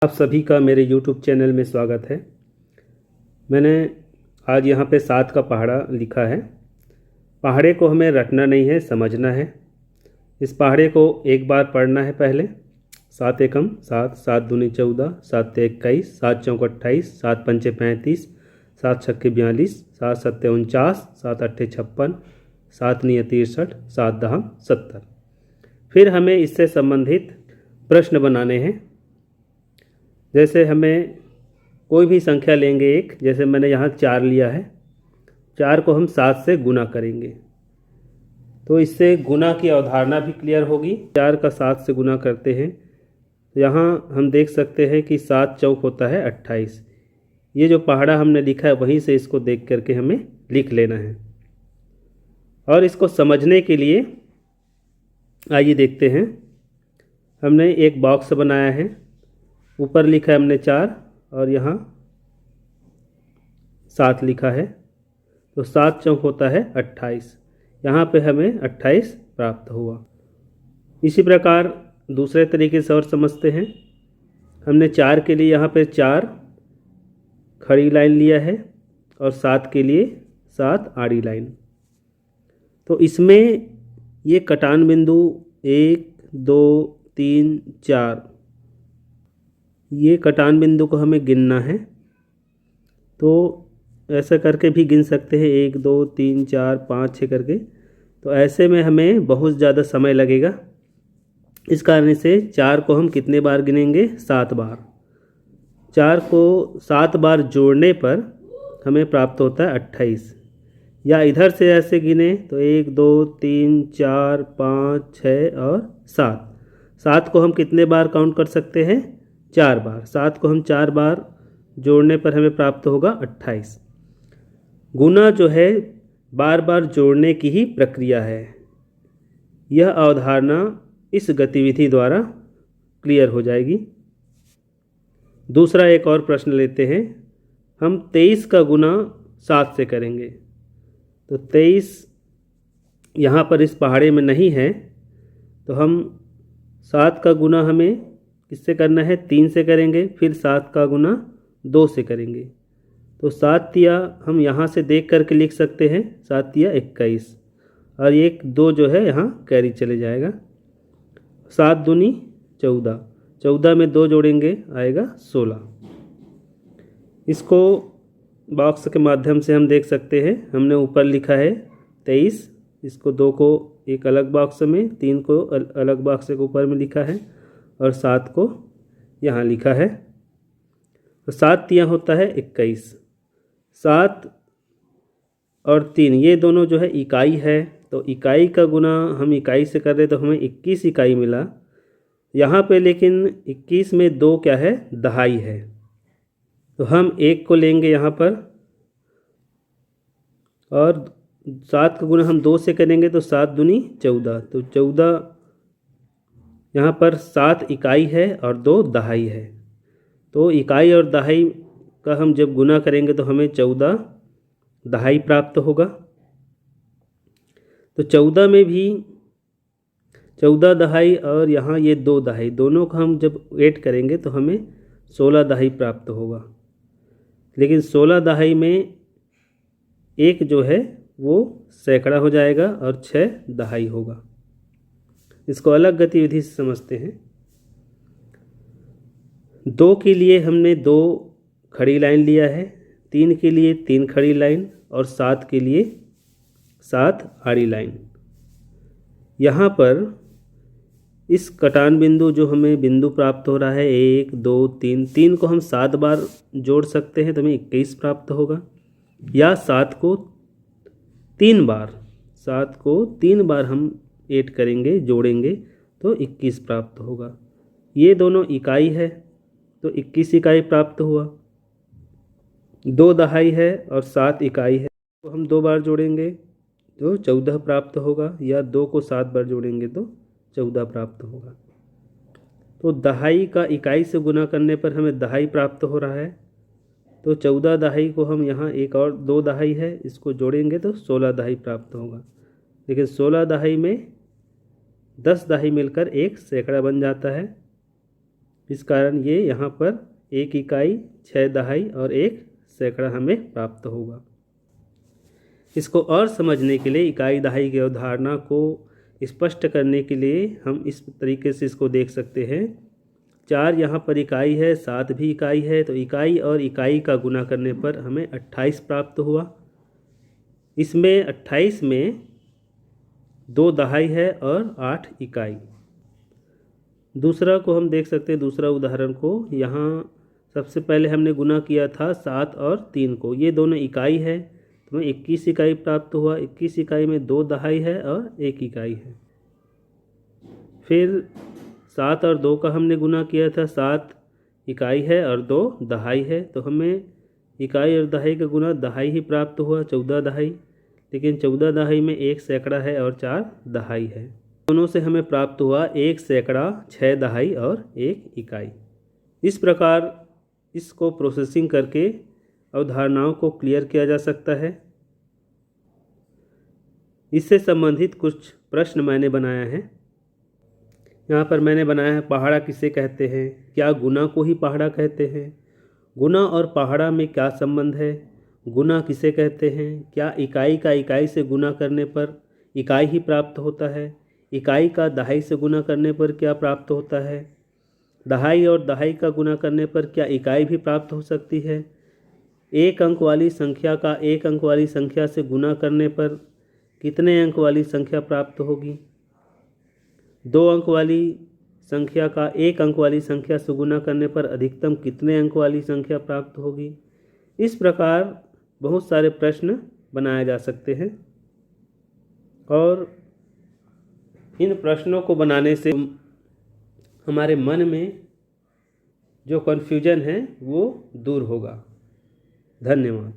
आप सभी का मेरे YouTube चैनल में स्वागत है। मैंने आज यहाँ पे 7 का पहाड़ा लिखा है। पहाड़े को हमें रटना नहीं है, समझना है। इस पहाड़े को एक बार पढ़ना है पहले। 7 एकम 7, 7 दूनी 14, 7 ते 21, 7 चौक 28, 7 पंचे 35, 7 छक्के 42, 7 सत्ते 49, 7 अट्ठे 56, 7 निये 63, 7 दहा 70। फिर हमें इससे संबंधित प्रश्न बनाने हैं। जैसे हमें कोई भी संख्या लेंगे एक, जैसे मैंने यहाँ 4 लिया है, 4 को हम 7 से गुना करेंगे तो इससे गुना की अवधारणा भी क्लियर होगी। 4 का 7 से गुना करते हैं तो यहाँ हम देख सकते हैं कि 7 चौक होता है 28। ये जो पहाड़ा हमने लिखा है वहीं से इसको देख करके हमें लिख लेना है। और इसको समझने के लिए आइए देखते हैं। हमने एक बॉक्स बनाया है, ऊपर लिखा है हमने 4 और यहाँ 7 लिखा है, तो 7 चौक होता है 28। यहाँ पे हमें 28 प्राप्त हुआ। इसी प्रकार दूसरे तरीके से और समझते हैं। हमने 4 के लिए यहाँ पे 4 खड़ी लाइन लिया है और 7 के लिए 7 आड़ी लाइन। तो इसमें ये कटान बिंदु 1, 2, 3, 4, ये कटान बिंदु को हमें गिनना है। तो ऐसा करके भी गिन सकते हैं, 1, 2, 3, 4, 5, 6 करके। तो ऐसे में हमें बहुत ज़्यादा समय लगेगा। इस कारण से 4 को हम कितने बार गिनेंगे? 7 बार। 4 को 7 बार जोड़ने पर हमें प्राप्त होता है 28। या इधर से ऐसे गिने तो 1, 2, 3, 4, 5, 6 और 7। 7 को हम कितने बार काउंट कर सकते हैं? 4 बार। 7 को हम 4 बार जोड़ने पर हमें प्राप्त होगा 28। गुना जो है बार बार जोड़ने की ही प्रक्रिया है। यह अवधारणा इस गतिविधि द्वारा क्लियर हो जाएगी। दूसरा एक और प्रश्न लेते हैं। हम 23 का गुना 7 से करेंगे। तो 23 यहाँ पर इस पहाड़े में नहीं है, तो हम 7 का गुना हमें किससे करना है? 3 से करेंगे। फिर 7 का गुना 2 से करेंगे। तो 7 तिया हम यहाँ से देख करके लिख सकते हैं, 7 तिया 21 और 1 2 जो है यहाँ कैरी चले जाएगा। 7 दूनी 14, 14 में 2 जोड़ेंगे आएगा 16। इसको बॉक्स के माध्यम से हम देख सकते हैं। हमने ऊपर लिखा है 23, इसको 2 को एक अलग बॉक्स में, 3 को अलग बॉक्स के ऊपर में लिखा है और 7 को यहाँ लिखा है। तो 7 तिया होता है 21। 7 और 3 ये दोनों जो है इकाई है, तो इकाई का गुना हम इकाई से कर रहे तो हमें 21 इकाई मिला। यहाँ पे लेकिन 21 में 2 क्या है? दहाई है। तो हम 1 को लेंगे यहाँ पर और 7 का गुना हम 2 से करेंगे तो 7 दूनी 14। तो 14 यहाँ पर 7 इकाई है और 2 दहाई है। तो इकाई और दहाई का हम जब गुना करेंगे तो हमें 14 दहाई प्राप्त होगा। तो 14 में भी 14 दहाई और यहाँ ये 2 दहाई, दोनों का हम जब ऐड करेंगे तो हमें 16 दहाई प्राप्त होगा। लेकिन 16 दहाई में 1 जो है वो सैकड़ा हो जाएगा और 6 दहाई होगा। इसको अलग गतिविधि से समझते हैं। 2 के लिए हमने 2 खड़ी लाइन लिया है, 3 के लिए 3 खड़ी लाइन और 7 के लिए 7 आड़ी लाइन। यहाँ पर इस कटान बिंदु जो हमें बिंदु प्राप्त हो रहा है 1, 2, 3, 3 को हम 7 बार जोड़ सकते हैं तो हमें 21 प्राप्त होगा। या 7 को 3 बार, 7 को 3 बार हम ऐड करेंगे, जोड़ेंगे तो 21 प्राप्त होगा। ये दोनों इकाई है तो 21 इकाई प्राप्त हुआ। 2 दहाई है और 7 इकाई है, तो हम 2 बार जोड़ेंगे तो 14 प्राप्त होगा। या 2 को 7 बार जोड़ेंगे तो 14 प्राप्त होगा। तो दहाई का इकाई से गुना करने पर हमें दहाई प्राप्त हो रहा है। तो 14 दहाई को हम यहाँ एक और 2 दहाई है, इसको जोड़ेंगे तो 16 दहाई प्राप्त होगा। लेकिन 16 दहाई में 10 दहाई मिलकर एक सैकड़ा बन जाता है। इस कारण ये यहाँ पर 1 इकाई, 6 दहाई और 1 सैकड़ा हमें प्राप्त होगा। इसको और समझने के लिए इकाई दहाई की अवधारणा को स्पष्ट करने के लिए हम इस तरीके से इसको देख सकते हैं। 4 यहाँ पर इकाई है, 7 भी इकाई है, तो इकाई और इकाई का गुना करने पर हमें 28 प्राप्त हुआ। इसमें 28 में 2 दहाई है और 8 इकाई। दूसरा को हम देख सकते हैं, दूसरा उदाहरण को। यहाँ सबसे पहले हमने गुना किया था 7 और 3 को, ये दोनों इकाई है, तो हमें 21 इकाई प्राप्त हुआ। 21 इकाई में 2 दहाई है और 1 इकाई है। फिर 7 और 2 का हमने गुना किया था, 7 इकाई है और 2 दहाई है, तो हमें इकाई और दहाई का गुना दहाई ही प्राप्त हुआ, 14 दहाई। लेकिन 14 दहाई में 1 सैकड़ा है और 4 दहाई है। दोनों से हमें प्राप्त हुआ 1 सैकड़ा, 6 दहाई और 1 इकाई। इस प्रकार इसको प्रोसेसिंग करके अवधारणाओं को क्लियर किया जा सकता है। इससे संबंधित कुछ प्रश्न मैंने बनाया है। यहाँ पर मैंने बनाया है, पहाड़ा किसे कहते हैं? क्या गुना को ही पहाड़ा कहते हैं? गुना और पहाड़ा में क्या संबंध है? गुना किसे कहते हैं? क्या इकाई का इकाई से गुना करने पर इकाई ही प्राप्त होता है? इकाई का दहाई से गुना करने पर क्या प्राप्त होता है? दहाई और दहाई का गुना करने पर क्या इकाई भी प्राप्त हो सकती है? 1 अंक वाली संख्या का 1 अंक वाली संख्या से गुना करने पर कितने अंक वाली संख्या प्राप्त होगी? 2 अंक वाली संख्या का 1 अंक वाली संख्या से गुना करने पर अधिकतम कितने अंक वाली संख्या प्राप्त होगी? इस प्रकार बहुत सारे प्रश्न बनाए जा सकते हैं और इन प्रश्नों को बनाने से हमारे मन में जो कन्फ्यूजन है वो दूर होगा। धन्यवाद।